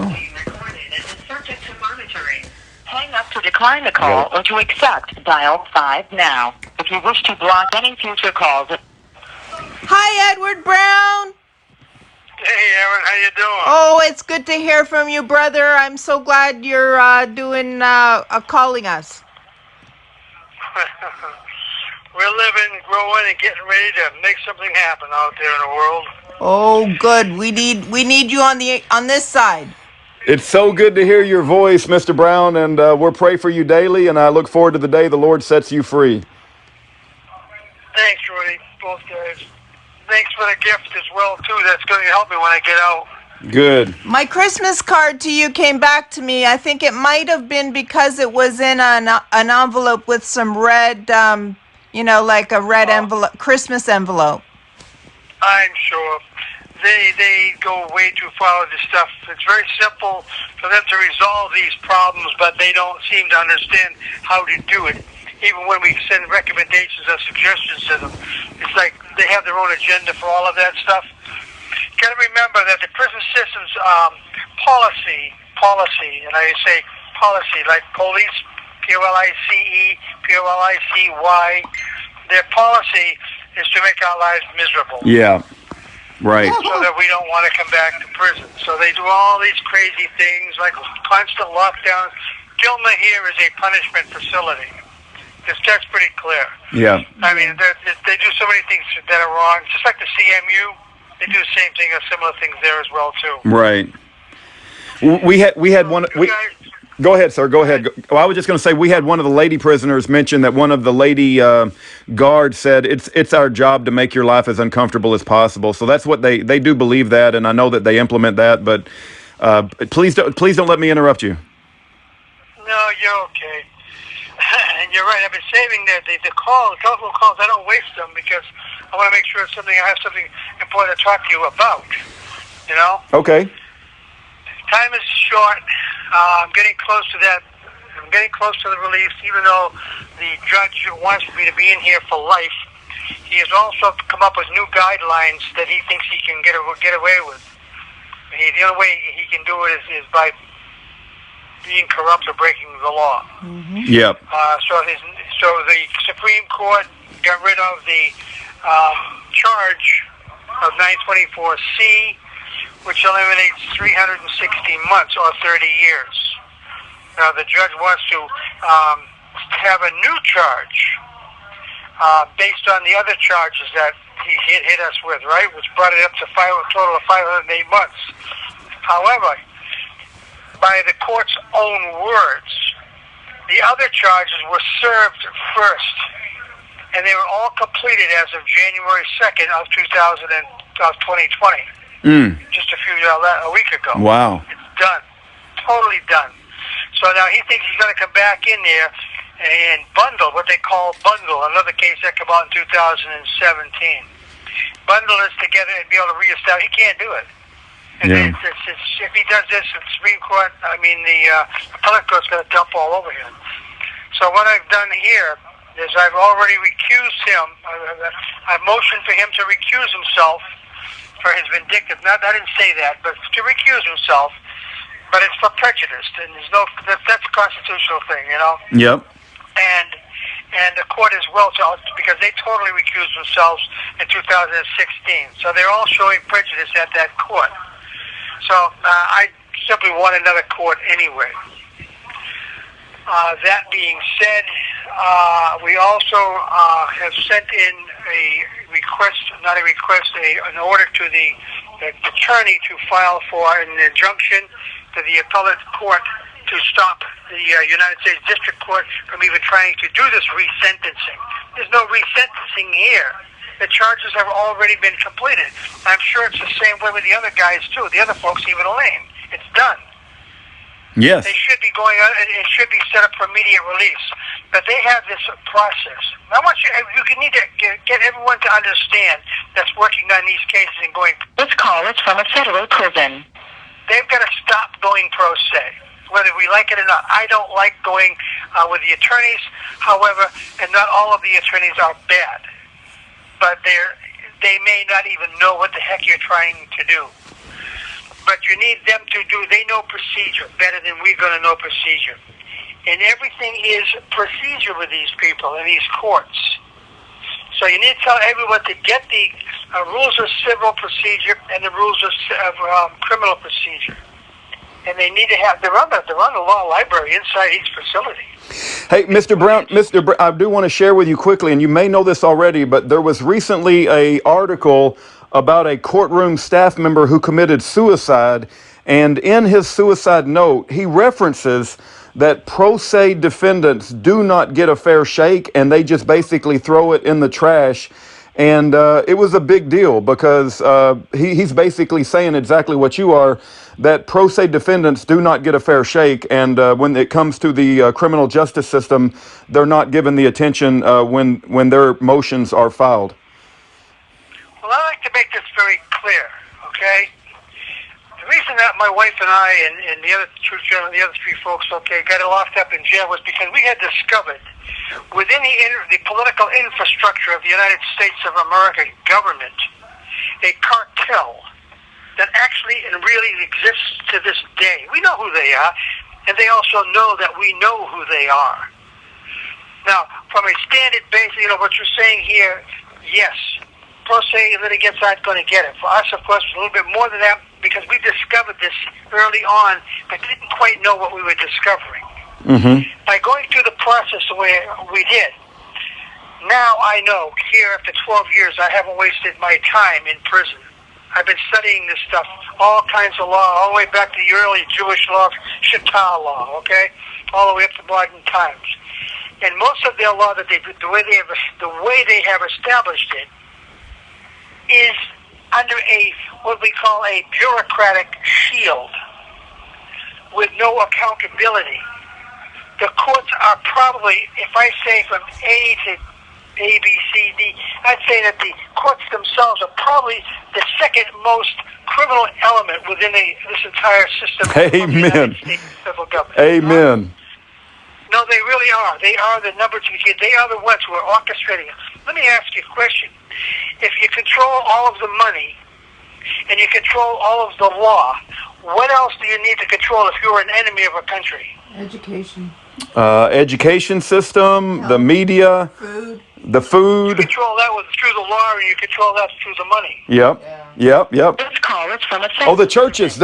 being recorded and is subject to monitoring. Hang up to decline the call or to accept, dial 5 now. If you wish to block any future calls... Hi, Edward Brown. Hey, Aaron, how you doing? Oh, it's good to hear from you, brother. I'm so glad you're calling us. We're living, growing, and getting ready to make something happen out there in the world. Oh, good. We need you on this side. It's so good to hear your voice, Mr. Brown, and we'll pray for you daily, and I look forward to the day the Lord sets you free. Thanks, Rudy, both guys. Thanks for the gift as well, too. That's going to help me when I get out. Good. My Christmas card to you came back to me. I think it might have been because it was in an envelope with some red, like a red envelope, Christmas envelope. I'm sure. They go way too far with this stuff. It's very simple for them to resolve these problems, but they don't seem to understand how to do it. Even when we send recommendations or suggestions to them, it's like they have their own agenda for all of that stuff. You got to remember that the prison system's policy, and I say policy, like police, P-O-L-I-C-E, P-O-L-I-C-Y, their policy is to make our lives miserable. Yeah, right. So that we don't want to come back to prison. So they do all these crazy things like constant lockdowns. Gilmer here is a punishment facility. That's pretty clear. Yeah. I mean, they do so many things that are wrong. Just like the CMU, they do the same thing or similar things there as well too. Right. We had one. Go ahead, sir. Go ahead. Well, I was just going to say we had one of the lady prisoners mention that one of the lady guards said it's our job to make your life as uncomfortable as possible. So that's what they do believe that, and I know that they implement that. But please don't let me interrupt you. No, you're okay. And you're right. I've been saving the telephone calls. I don't waste them because I want to make sure I have something important to talk to you about. You know? Okay. Time is short. I'm getting close to that. I'm getting close to the release, even though the judge wants me to be in here for life. He has also come up with new guidelines that he thinks he can get away with. The only way he can do it is by being corrupt or breaking the law. Mm-hmm. Yep. So the Supreme Court got rid of the charge of 924C, which eliminates 360 months or 30 years. Now the judge wants to have a new charge based on the other charges that he hit us with, right, which brought it up to a total of 508 months. However, by the court's own words, the other charges were served first, and they were all completed as of January 2nd of 2020. Just a week ago. Wow. It's done. Totally done. So now he thinks he's going to come back in there and bundle another case that came out in 2017. Bundle this together and be able to reestablish. He can't do it. Yeah. If he does this, the Supreme Court, the appellate court's going to dump all over him. So what I've done here is I've already recused him. I motioned for him to recuse himself for his vindictive. I didn't say that, but to recuse himself. But it's for prejudice, and that's a constitutional thing, you know. Yep. And the court as well, because they totally recused themselves in 2016. So they're all showing prejudice at that court. So I simply want another court anyway. That being said, we also have sent in an order to the attorney to file for an injunction to the appellate court to stop the United States District Court from even trying to do this resentencing. There's no resentencing here. The charges have already been completed. I'm sure it's the same way with the other guys, too. The other folks, even Elaine. It's done. Yes. They should be going on, and it should be set up for immediate release. But they have this process. I want you need to get everyone to understand that's working on these cases and going... This call is from a federal prison. They've got to stop going pro se, whether we like it or not. I don't like going with the attorneys, however, and not all of the attorneys are bad. But they may not even know what the heck you're trying to do. but you need them to they know procedure better than we're going to know procedure. And everything is procedure with these people in these courts. So you need to tell everyone to get the rules of civil procedure and the rules of criminal procedure. And they need to have, they're on the law library inside each facility. Hey, Mr. Brown, I do want to share with you quickly, and you may know this already, but there was recently an article about a courtroom staff member who committed suicide, and in his suicide note, he references that pro se defendants do not get a fair shake, and they just basically throw it in the trash. And it was a big deal because he's basically saying exactly what you are, that pro se defendants do not get a fair shake. And when it comes to the criminal justice system, they're not given the attention when their motions are filed. Well, I like to make this very clear, okay? The reason that my wife and I and the other three folks, okay, got locked up in jail was because we had discovered within the political infrastructure of the United States of America government a cartel that actually and really exists to this day. We know who they are, and they also know that we know who they are. Now, from a standard basis, what you're saying here, yes, pro se litigants aren't going to get it. For us, of course, a little bit more than that because we discovered this early on, but didn't quite know what we were discovering. Mm-hmm. By going through the process the way we did, now I know here after 12 years I haven't wasted my time in prison. I've been studying this stuff, all kinds of law, all the way back to the early Jewish law, Shatar law, okay, all the way up to modern times. And most of their law, the way they have established it, is under what we call a bureaucratic shield with no accountability. The courts are probably, if I say from A to A, B, C, D, I'd say that the courts themselves are probably the second most criminal element within this entire system of the United States civil government. Amen. No, they really are. They are the number two. They are the ones who are orchestrating it. Let me ask you a question. If you control all of the money and you control all of the law, what else do you need to control if you're an enemy of a country? Education. Education system, the media, the food. You control that through the law, and you control that through the money. Yep. This call is from a Oh, the churches.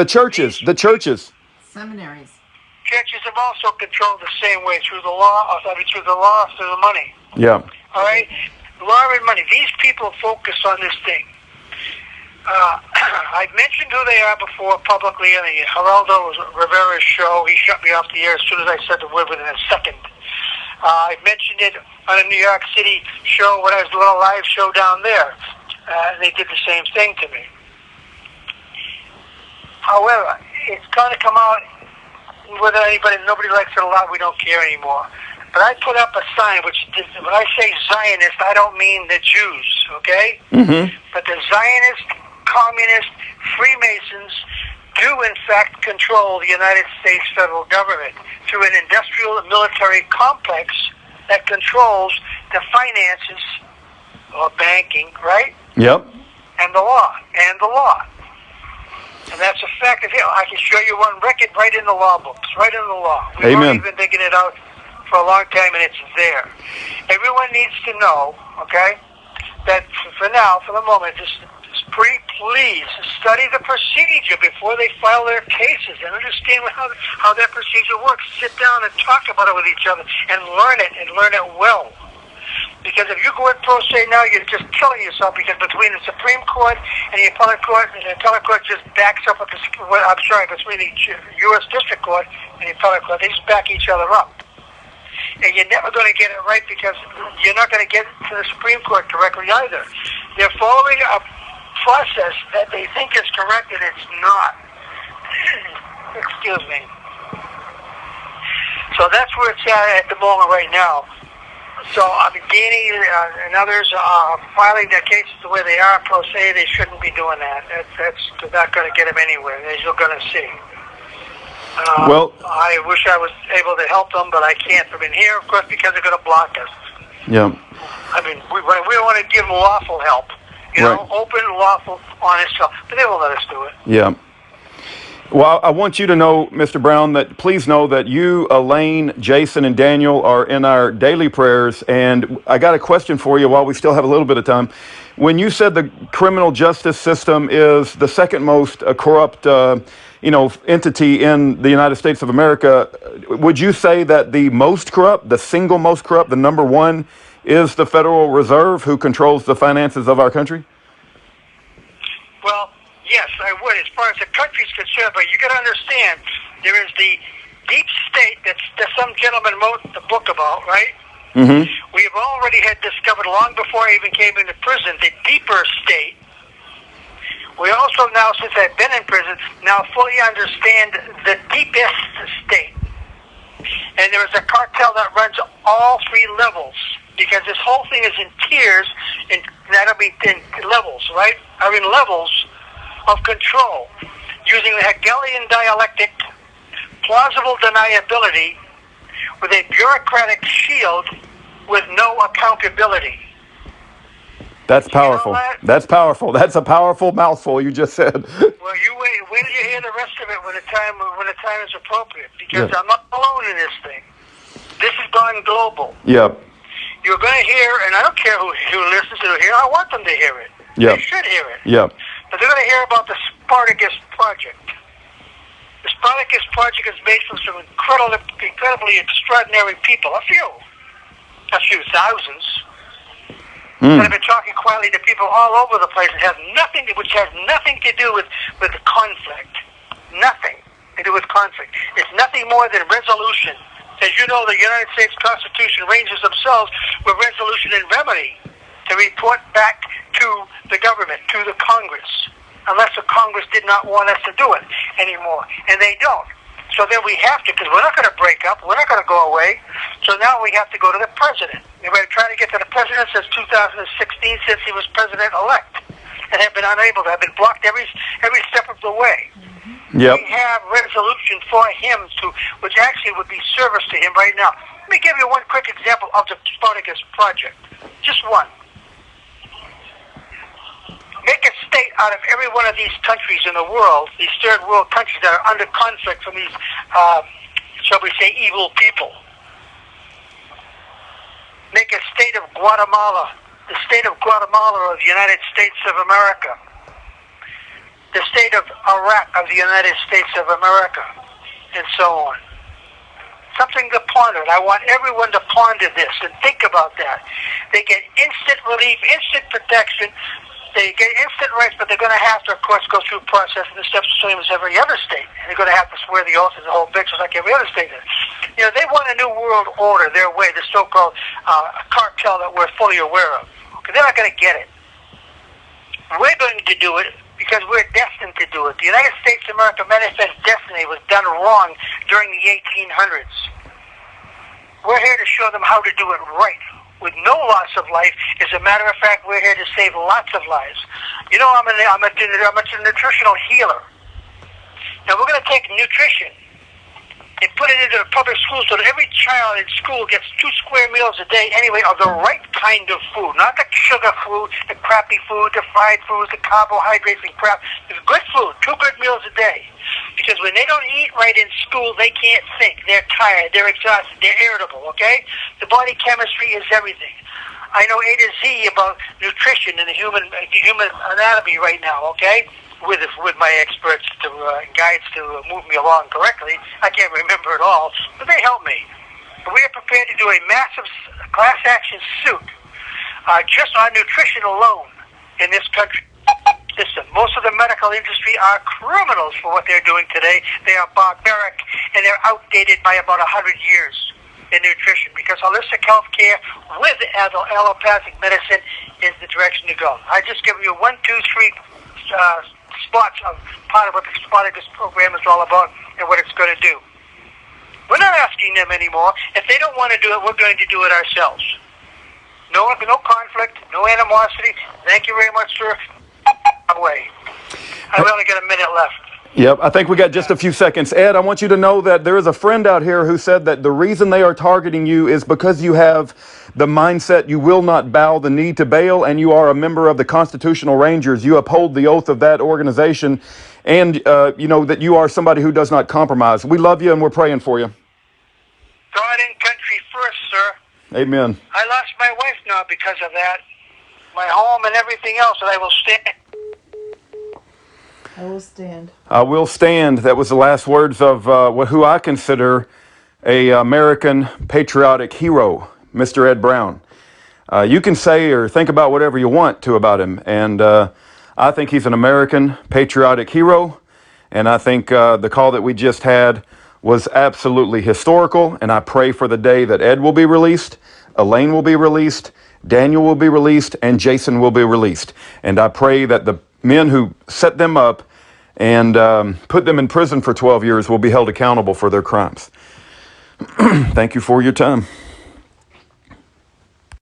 Seminaries. Churches have also controlled the same way through the law, through the money. Yeah. All right? Law and money. These people focus on this thing. I mentioned who they are before publicly in the Geraldo Rivera's show. He shut me off the air as soon as I said the word within a second. I mentioned it on a New York City show when I was doing a live show down there. And they did the same thing to me. However, it's going to come out whether nobody likes it a lot, we don't care anymore. But I put up a sign, when I say Zionist, I don't mean the Jews, okay? Mm-hmm. But the Zionist, Communist, Freemasons do in fact control the United States federal government through an industrial and military complex that controls the finances or banking, right? Yep. And the law. And that's a fact. I can show you one record right in the law books, right in the law. We've Amen. already been digging it out for a long time, and it's there. Everyone needs to know, okay, that for the moment, just please study the procedure before they file their cases and understand how that procedure works. Sit down and talk about it with each other and learn it well. Because if you go in pro se now, you're just killing yourself, because between the Supreme Court and the appellate court, and the appellate court just backs up with between the U.S. District Court and the appellate court, they just back each other up. And you're never going to get it right because you're not going to get to the Supreme Court correctly either. They're following a process that they think is correct, and it's not. Excuse me. So that's where it's at the moment right now. So, Danny and others are filing their cases the way they are, pro se. They shouldn't be doing that. That's not going to get them anywhere, as you're going to see. Well, I wish I was able to help them, but I can't from in here, of course, because they're going to block us. Yeah. We want to give them lawful help, right. Open, lawful, honest help, but they won't let us do it. Yeah. Well, I want you to know, Mr. Brown, that please know that you, Elaine, Jason, and Daniel are in our daily prayers. And I got a question for you while we still have a little bit of time. When you said the criminal justice system is the second most corrupt, entity in the United States of America, would you say that the most corrupt, the single most corrupt, the number one, is the Federal Reserve, who controls the finances of our country? Well, yes, I would, as far as the country's concerned, but you got to understand, there is the deep state that some gentleman wrote the book about, right? Mm-hmm. We have already had discovered, long before I even came into prison, the deeper state. We also now, since I've been in prison, now fully understand the deepest state. And there is a cartel that runs all three levels, because this whole thing is in tiers, and that'll be in levels, right? Are in levels of control, using the Hegelian dialectic, plausible deniability, with a bureaucratic shield with no accountability. That's powerful. That's powerful. That's a powerful mouthful you just said. Well, you wait. Wait till you hear the rest of it when the time is appropriate. Because I'm not alone in this thing. This has gone global. Yep. You're going to hear, and I don't care who listens to it here. I want them to hear it. Yep. They should hear it. Yep. But they're going to hear about the Spartacus Project. The Spartacus Project is made from some incredibly extraordinary people. A few thousands. That have been talking quietly to people all over the place. Which has nothing to do with the conflict. Nothing to do with conflict. It's nothing more than resolution. As you know, the United States Constitution ranges themselves with resolution and remedy to report back to the government, to the Congress, unless the Congress did not want us to do it anymore. And they don't. So then we have to, because we're not going to break up, we're not going to go away. So now we have to go to the president. We've been trying to get to the president since 2016, since he was president-elect, and have been unable to, have been blocked every step of the way. Yep. We have resolution for him which actually would be service to him right now. Let me give you one quick example of the Spartacus Project. Just one. Make a state out of every one of these countries in the world, these third world countries that are under conflict from these, shall we say, evil people. Make a state of Guatemala, the state of Guatemala of the United States of America. The state of Iraq of the United States of America, and so on. Something to ponder. And I want everyone to ponder this and think about that. They get instant relief, instant protection. They get instant rights, but they're going to have to, of course, go through process and the steps the same as every other state. And they're going to have to swear the oath and the whole bit, just like every other state is. You know, they want a new world order their way, the so-called cartel that we're fully aware of. Okay, they're not going to get it. We're going to do it because we're destined to do it. The United States of America Manifest Destiny was done wrong during the 1800s. We're here to show them how to do it right, with no loss of life. As a matter of fact, we're here to save lots of lives. You know, I'm a nutritional healer. Now, we're going to take nutrition and put it into the public schools so that every child in school gets 2 square meals a day anyway of the right kind of food, not the sugar food, the crappy food, the fried foods, the carbohydrates and crap. It's good food, 2 good meals a day. Because when they don't eat right in school, they can't think. They're tired. They're exhausted. They're irritable, okay? The body chemistry is everything. I know A to Z about nutrition and the human anatomy right now, okay? With my experts to guides to move me along correctly. I can't remember it all, but they help me. We are prepared to do a massive class action suit just on nutrition alone in this country. Listen, most of the medical industry are criminals for what they're doing today. They are barbaric, and they're outdated by about 100 years in nutrition, because holistic health care with allopathic medicine is the direction to go. I just give you 1, 2, 3 spots of part of what the Spartacus program is all about and what it's going to do. We're not asking them anymore. If they don't want to do it, we're going to do it ourselves. No conflict, no animosity. Thank you very much, sir. Away. I've only got a minute left. Yep, I think we got just a few seconds. Ed, I want you to know that there is a friend out here who said that the reason they are targeting you is because you have the mindset you will not bow the knee to bail, and you are a member of the Constitutional Rangers. You uphold the oath of that organization, and you know that you are somebody who does not compromise. We love you, and we're praying for you. God and country first, sir. Amen. I lost my wife now because of that. My home and everything else, and I will stand. I will stand. I will stand. That was the last words of who I consider a American patriotic hero, Mr. Ed Brown. You can say or think about whatever you want to about him, and I think he's an American patriotic hero, and I think the call that we just had was absolutely historical, and I pray for the day that Ed will be released, Elaine will be released, Daniel will be released, and Jason will be released. And I pray that the men who set them up and put them in prison for 12 years will be held accountable for their crimes. Thank you for your time.